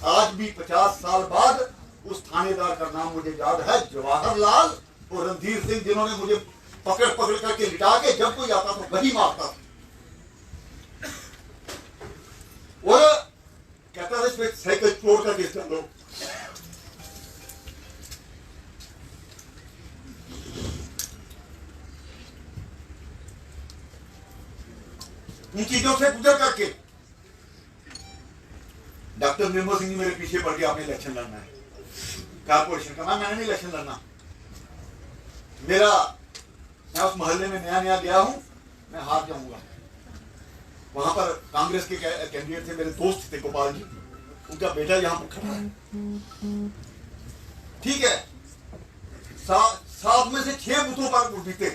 आज भी 50 साल बाद उस थानेदार का नाम मुझे याद है, जवाहरलाल और रणधीर सिंह, जिन्होंने मुझे पकड़ पकड़ करके लिटा के जब कोई आता तो वही मारता था। और कहता था इसमें साइकिल तोड़ करके चलो। इन चीजों से गुजर करके डॉक्टर निर्मल सिंह जी मेरे पीछे पड़ के आपने इलेक्शन लड़ना है कारपोरेशन का। मैंने नहीं इलेक्शन लड़ना। मैं उस मोहल्ले में नया नया गया हूं, मैं हार जाऊंगा। वहां पर कांग्रेस के कैंडिडेट थे, मेरे दोस्त थे गोपाल जी, उनका बेटा यहां पर खड़ा है, ठीक है। 7 में से 6 बूथों पर वोट जीते।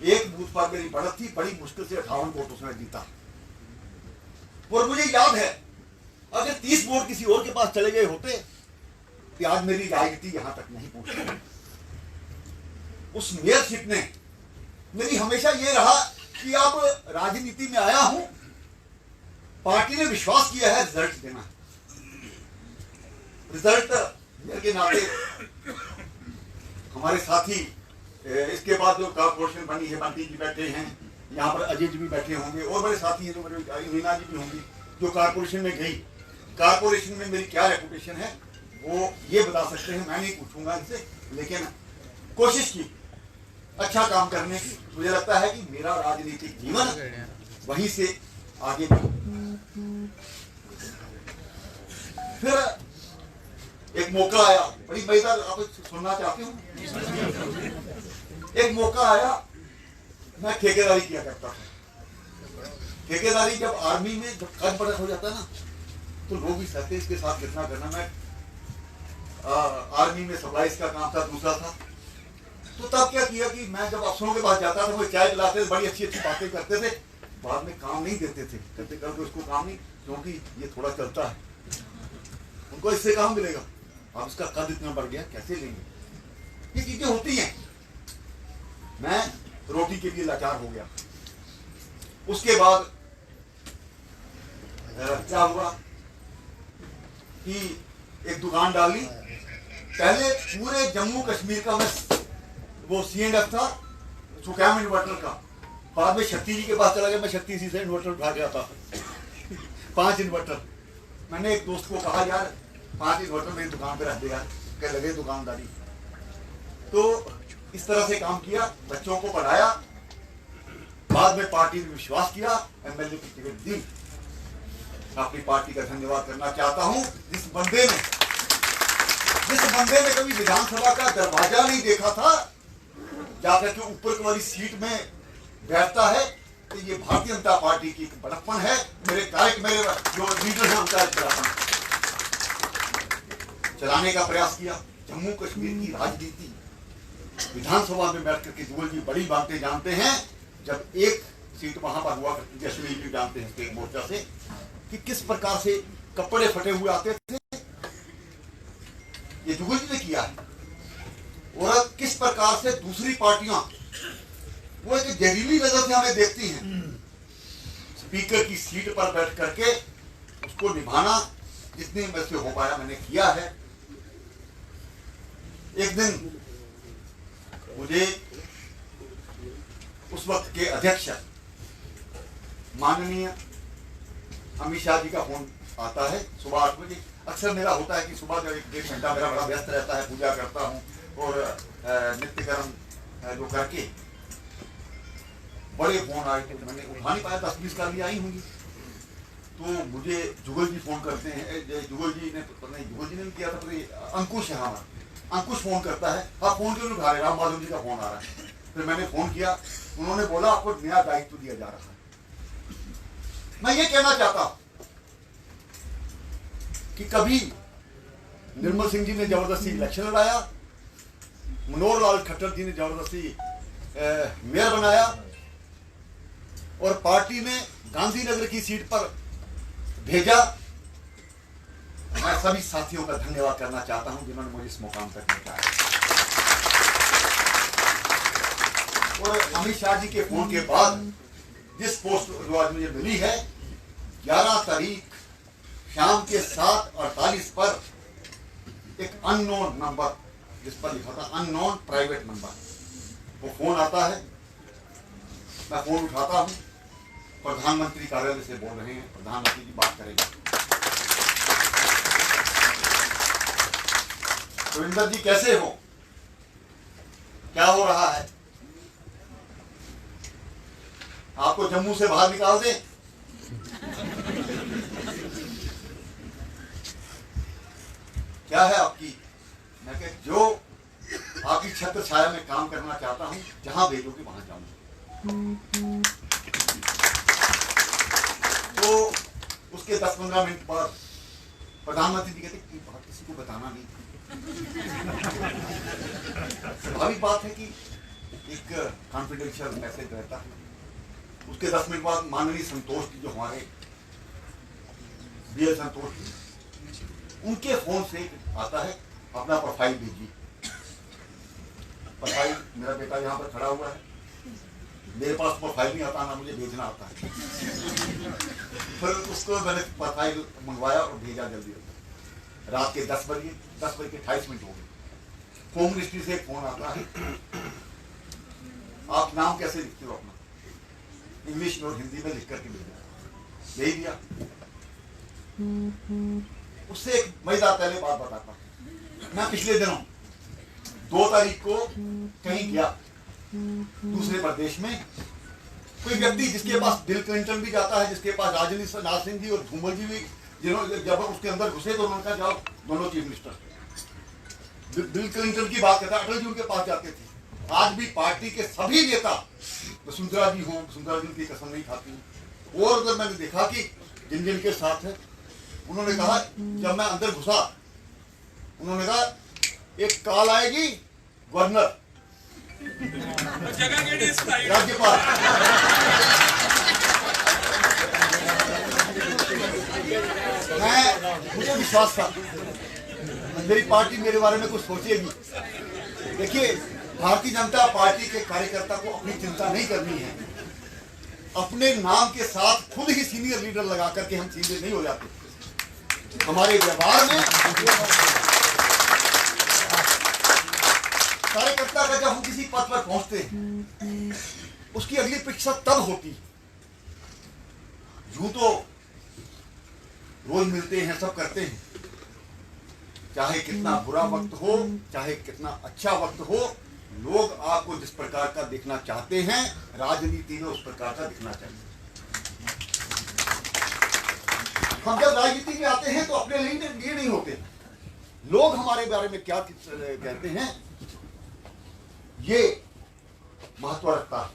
एक बूथ पर मेरी बढ़त थी, बड़ी मुश्किल से 58 वोट उसने जीता। और मुझे याद है, अगर 30 वोट किसी और के पास चले गए होते तो आज मेरी राजनीति यहां तक नहीं पहुंची। उस मेयरशिप ने मेरी हमेशा ये रहा कि अब राजनीति में आया हूं, पार्टी ने विश्वास किया है रिजल्ट देना। रिजल्ट के नाते हमारे साथी, इसके बाद जो कारपोरेशन बनी है, बंटी जी बैठे हैं यहाँ पर, अजय जी भी बैठे होंगे और बड़े साथी हैं, जो मेरे मीना जी भी होंगी, जो कारपोरेशन में गई। कारपोरेशन में मेरी क्या रेपुटेशन है वो ये बता सकते हैं, मैं नहीं पूछूंगा इनसे, लेकिन कोशिश की अच्छा काम करने की। मुझे लगता है कि मेरा राजनीतिक जीवन वहीं से आगे भी। फिर एक मौका आया, बड़ी मजेदार, आप सुनना चाहते हो? एक मौका आया, मैं ठेकेदारी किया करता था। ठेकेदारी जब आर्मी में जब कद बड़ा हो जाता ना, तो लोग भी सहते इसके साथ कितना करना। मैं आर्मी में सप्लाईज का काम था, दूसरा था। तो तब क्या किया कि मैं जब अफसरों के पास जाता था, वो चाय पिलाते थे, बड़ी अच्छी अच्छी बातें करते थे, बाद में काम नहीं देते थे। कहते कर दो इसको काम नहीं, क्योंकि ये थोड़ा चलता है, उनको इससे काम मिलेगा। अब इसका कद इतना बढ़ गया, कैसे लेंगे? ये चीजें होती हैं। मैं रोटी के लिए लाचार हो गया। उसके बाद क्या हुआ कि एक दुकान डाली। पहले पूरे जम्मू कश्मीर का मैं वो C&F था, सुकैम इन्वर्टर का। बाद में शक्ति जी के पास चला गया, मैं शक्ति जी से इन्वर्टर उठा के आता 5 इन्वर्टर। मैंने एक दोस्त को कहा, यार 5 इन्वर्टर मेरी दुकान पे रख दे यार, क्या लगे दुकानदारी। तो इस तरह से काम किया, बच्चों को पढ़ाया। बाद में पार्टी ने विश्वास किया, MLA की टिकट दी। अपनी पार्टी का धन्यवाद करना चाहता हूं, जिस बंदे ने कभी विधानसभा का दरवाजा नहीं देखा था, जाकर के ऊपर वाली सीट में बैठता है, तो ये भारतीय जनता पार्टी की बड़प्पन है। मेरे जो लीडर है उनका बड़प्पन चलाने का प्रयास किया। जम्मू कश्मीर की राजनीति विधानसभा में बैठ करके जुगल जी बड़ी बातें जानते हैं। जब एक सीट वहां पर हुआ करती, जैसे भी जानते हैं स्टेट मोर्चा से, कि किस प्रकार से कपड़े फटे हुए आते थे, ये जुगल जी ने किया है। और किस प्रकार से दूसरी पार्टियां वो एक जहरीली नजर से हमें देखती हैं। स्पीकर की सीट पर बैठ करके उसको निभाना जितने में से हो पाया मैंने किया है। एक दिन मुझे उस वक्त के अध्यक्ष माननीय अमित शाह जी का फोन आता है सुबह 8 बजे। अक्सर मेरा होता है कि सुबह जब 1-1.5 घंटा मेरा बड़ा व्यस्त रहता है, पूजा करता हूँ और नित्य कर्म जो करके बड़े फोन आए थे, मैंने उठा नहीं पाया, 10-20 कर लिया आई होंगी। तो मुझे जुगल जी फोन करते हैं, जुगल जी ने नहीं किया था, पर अंकुश है हमारा, अंकुश फोन करता है। आप फोन क्यों नहीं उठा रहे? राम माधव जी का फोन आ रहा है। फिर मैंने फोन किया, उन्होंने बोला आपको नया दायित्व दिया जा रहा है। मैं ये कहना चाहता कि कभी निर्मल सिंह जी ने जबरदस्ती इलेक्शन लड़ाया, मनोहर लाल खट्टर जी ने जबरदस्ती मेयर बनाया, और पार्टी ने गांधीनगर की सीट पर भेजा। मैं सभी साथियों का धन्यवाद करना चाहता हूं जिन्होंने मुझे इस मुकाम तक पहुंचाया। और अमित शाह जी के फोन के बाद जिस पोस्ट जो आज मुझे मिली है, 11 तारीख शाम के 7:48 पर एक अननोन नंबर, जिस पर लिखा था अननोन प्राइवेट नंबर, वो फोन आता है। मैं फोन उठाता हूं, प्रधानमंत्री कार्यालय से बोल रहे हैं, प्रधानमंत्री जी बात करेंगे। सुरेंद्र जी कैसे हो, क्या हो रहा है, आपको जम्मू से बाहर निकाल दें? क्या है आपकी? मैं कह जो आपकी छत्र छाया में काम करना चाहता हूं, जहां भेजोगे वहां जाऊंगा। तो उसके 10-15 मिनट बाद प्रधानमंत्री जी कहते कि बात किसी को बताना नहीं। स्वाभाविक बात है कि एक कॉन्फिडेंशियल मैसेज रहता है। उसके 10 मिनट बाद माननीय संतोष जी, जो हमारे बीएल संतोष जी, उनके फोन से आता है अपना प्रोफाइल भेजिए। प्रोफाइल, मेरा बेटा यहाँ पर खड़ा हुआ है, मेरे पास प्रोफाइल नहीं आता, ना मुझे भेजना आता है। फिर उसको मैंने प्रोफाइल मंगवाया और भेजा जल्दी। रात के 10 बजे 28 हो गए। होम मिनिस्ट्री से एक फोन आता है, आप नाम कैसे लिखते हो अपना? इंग्लिश में और हिंदी में लिख करके भेज दिया। उससे एक मजेदार पहले बात बताता हूं। मैं पिछले दिनों 2 तारीख को कहीं गया दूसरे प्रदेश में। कोई व्यक्ति जिसके पास बिल क्लिंटन भी जाता है, जिसके पास राजनाथ सिंह जी और धूमल जी भी, जिन्होंने जब उसके अंदर घुसे तो उन्होंने कहा जाओ दोनों चीफ मिनिस्टर। बिल क्लिंटन की बात करता, अटल जी उनके पास जाते थे। आज भी पार्टी के सभी नेता, वसुंधरा जी हो, वसुंधरा जी उनकी कसम नहीं खाती। और अगर मैंने देखा कि जिन जिन के साथ है, उन्होंने कहा, जब मैं अंदर घुसा, उन्होंने कहा एक कॉल आएगी गवर्नर, राज्यपाल। मुझे विश्वास था मेरी पार्टी मेरे बारे में कुछ सोचेगी। देखिए, भारतीय जनता पार्टी के कार्यकर्ता को अपनी चिंता नहीं करनी है। अपने नाम के साथ खुद ही सीनियर लीडर लगा करके हम सीधे नहीं हो जाते। हमारे व्यवहार में कार्यकर्ता का जब हम किसी पद पर पहुंचते हैं, उसकी अगली परीक्षा तब होती। यूं तो रोज मिलते हैं, सब करते हैं, चाहे कितना बुरा वक्त हो, चाहे कितना अच्छा वक्त हो, लोग आपको जिस प्रकार का दिखना चाहते हैं, राजनीति में उस प्रकार का दिखना चाहिए। हम जब राजनीति में आते हैं तो अपने लिए नहीं होते, लोग हमारे बारे में क्या कहते हैं ये महत्व रखता है।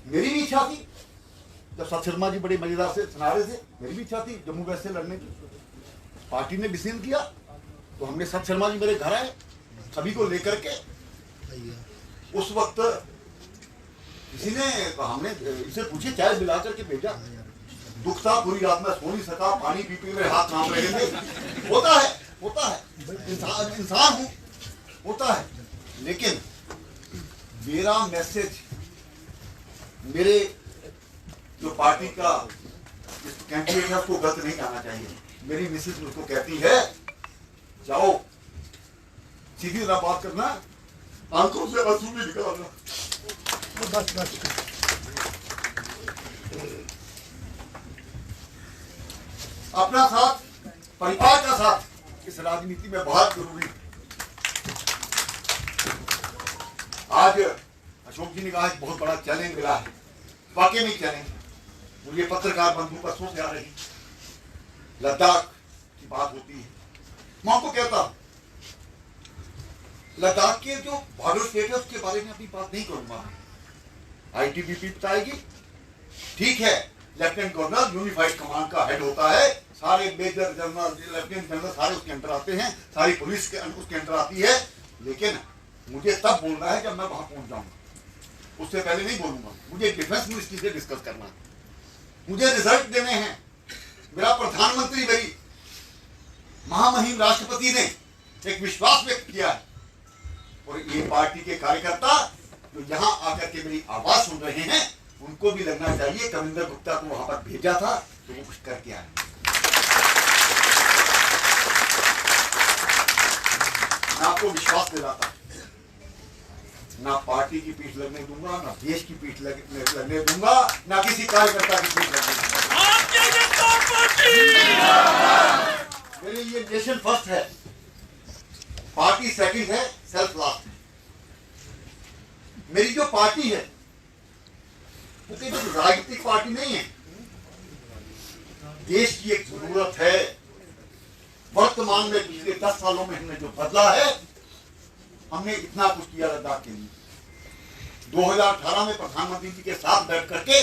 मेरी भी इच्छा थी, जब सत शर्मा जी बड़े मजेदार से सुना रहे थे, मेरी भी इच्छा थी जम्मू वेस्ट से लड़ने की। पार्टी ने डिसीजन किया तो हमने, सत शर्मा जी मेरे घर आए, सभी को लेकर के। उस वक्त किसी ने, हमने इसे पूछे, चाय मिला करके भेजा। दुख था, पूरी रात में सो नहीं सका, पानी पी पी मेरे हाथ कांप रहे थे। होता है, इंसान हूं, होता है। लेकिन मेरा मैसेज, मेरे जो पार्टी का कैंडिडेट है उसको गलत नहीं जाना चाहिए। मेरी मिसेज उसको कहती है, जाओ सीधी तरह बात करना, आंखों से आंसू भी निकालना। बस अपना साथ, परिवार का साथ इस राजनीति में बहुत जरूरी है। आज अशोक जी ने कहा बहुत बड़ा चैलेंज मिला है, वाकई में चैलेंज। मुझे पत्रकार बंधु परसों से आ रही, लद्दाख की बात होती है। मैं आपको कहता हूं, लद्दाख के जो बॉर्डर स्टेट है उसके बारे में अपनी बात नहीं करूंगा। आईटीबीपी बताएगी, ठीक है, लेफ्टिनेंट गवर्नर यूनिफाइड कमांड का हेड होता है, सारे मेजर जनरल, लेफ्टिनेंट जनरल सारे उसके अंदर आते हैं, सारी पुलिस के उसके अंदर आती है। लेकिन मुझे तब बोलना है जब मैं वहां पहुंच जाऊंगा, उससे पहले नहीं बोलूंगा। मुझे डिफेंस मिनिस्ट्री से डिस्कस करना है, मुझे रिजल्ट देने हैं। मेरा प्रधानमंत्री, मेरी महामहिम राष्ट्रपति ने एक विश्वास व्यक्त किया है, और ये पार्टी के कार्यकर्ता जो यहाँ आकर के मेरी आवाज सुन रहे हैं, उनको भी लगना चाहिए। कविंदर गुप्ता को वहां पर भेजा था, तो वो कुछ करके आए। मैं आपको विश्वास दिलाता, ना पार्टी की पीठ लगने दूंगा, ना देश की पीठ लगने दूंगा, ना किसी कार्यकर्ता की पीठ लगने दूंगा। मेरे लिए नेशन फर्स्ट है, पार्टी सेकंड है, सेल्फ लास्ट है। मेरी जो पार्टी है वो कोई राजनीतिक पार्टी नहीं है, देश की एक जरूरत है। वर्तमान में पिछले 10 सालों में हमने जो बदला है, हमने इतना कुछ किया लद्दाख के लिए। 2018 में प्रधानमंत्री जी के साथ बैठ करके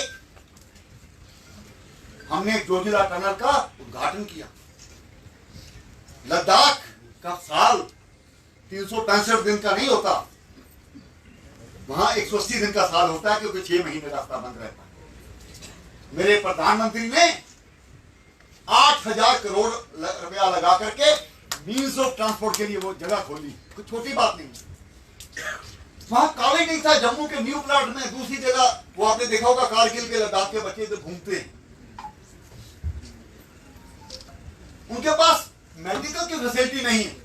हमने जोजिला टनल का उद्घाटन किया। लद्दाख का साल 365 दिन का नहीं होता, वहां 180 दिन का साल होता है, क्योंकि 6 महीने रास्ता बंद रहता है। मेरे प्रधानमंत्री ने 8,000 करोड़ रुपया लगा करके मीन्स ऑफ ट्रांसपोर्ट के लिए वो जगह खोली, कोई छोटी बात नहीं। वहां कागज नहीं था। जम्मू के न्यू प्लाट में दूसरी जगह, वो आपने देखा होगा, कारगिल के लद्दाख के बच्चे इधर घूमते हैं, उनके पास मेडिकल की फैसिलिटी नहीं है,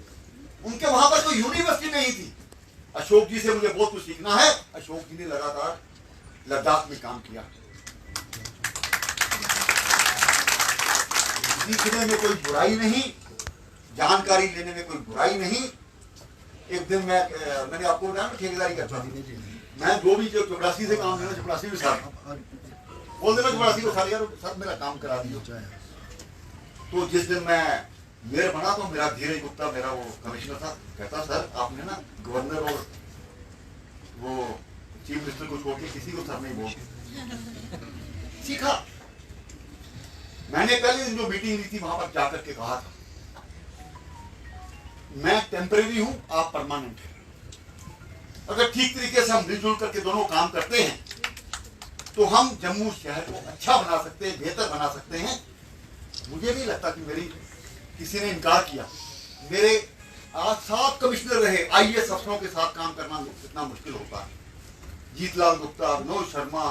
उनके वहां पर कोई यूनिवर्सिटी नहीं थी। अशोक जी से मुझे बहुत कुछ सीखना है। अशोक जी ने लगातार लद्दाख में काम किया। सीखने में कोई बुराई नहीं, जानकारी लेने में कोई बुराई नहीं। एक दिन मैंने आपको बताया ठेकेदारी करता था, मैं जो भी चपरासी से काम लेना, चपरासी भी साथ बोल देना, चपरासी को सारे यार सर मेरा काम करा दिया। तो जिस दिन मैं मेयर बना तो मेरा धीरज गुप्ता, मेरा वो कमिश्नर था, कहता सर आपने ना गवर्नर और वो चीफ मिनिस्टर को छोड़ के किसी को सर नहीं बोल सीखा। मैंने पहले दिन जो मीटिंग ली थी वहां पर जाकर के कहा था, मैं टेम्परेरी हूं, आप परमानेंट हैं। अगर ठीक तरीके से हम मिलजुल करके दोनों काम करते हैं तो हम जम्मू शहर को अच्छा बना सकते हैं, बेहतर बना सकते हैं। मुझे नहीं लगता कि मेरी किसी ने इनकार किया। मेरे आज 7 कमिश्नर रहे, आईएएस अफसरों के साथ काम करना कितना मुश्किल होता है। जीतलाल गुप्ता, विनोद शर्मा,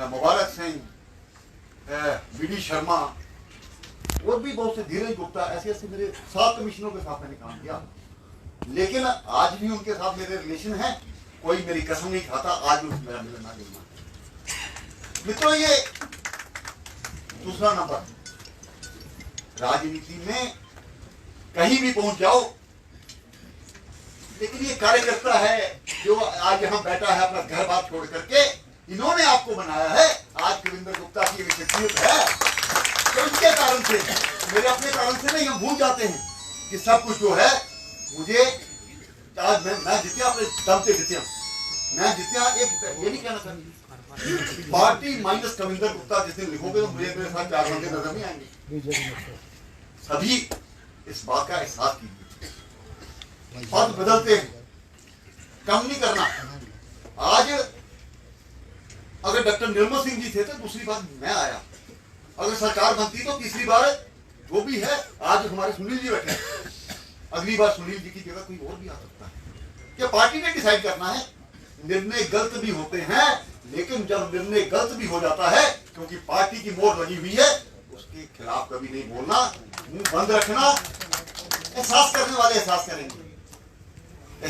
मुबारक सिंह, बीडी शर्मा और भी बहुत से, धीरज गुप्ता, ऐसे ऐसे मेरे 7 कमिश्नरों के साथ मैंने काम किया। लेकिन आज भी उनके साथ मेरे रिलेशन है, कोई मेरी कसम नहीं खाता, आज भी मेरा मिलना जुलना। मित्रों, ये दूसरा नंबर, राजनीति में कहीं भी पहुंच जाओ, लेकिन ये कार्यकर्ता है जो आज यहां बैठा है अपना घर बार छोड़ करके, इन्होंने आपको बनाया है। आज कविंदर गुप्ता की एक शख्सियत है, तो इनके कारण से, मेरे अपने कारण से नहीं, हम भूल जाते हैं कि सब कुछ जो है मुझे आज मैं जितना अपने दम पे जितना, मैं जितना एक ये नहीं कहना चाहती पार्टी माइनस कविंदर गुप्ता जिस दिन लिखोगे तो मुझे मेरे साथ 4 बंदे नजर नहीं आएंगे। सभी इस बात का एहसास कीजिए, पद बदलते हैं, कम नहीं करना। आज अगर डॉक्टर निर्मल सिंह जी थे तो दूसरी बार मैं आया, अगर सरकार बनती तो तीसरी बार जो भी है, आज हमारे सुनील जी बैठे, अगली बार सुनील जी की जगह कोई और भी आ सकता है। क्या पार्टी ने डिसाइड करना है। निर्णय गलत भी होते हैं, लेकिन जब निर्णय गलत भी हो जाता है, क्योंकि पार्टी की मोहर लगी हुई है, उसके खिलाफ कभी नहीं बोलना, मुंह बंद रखना। एहसास करने वाले एहसास करेंगे।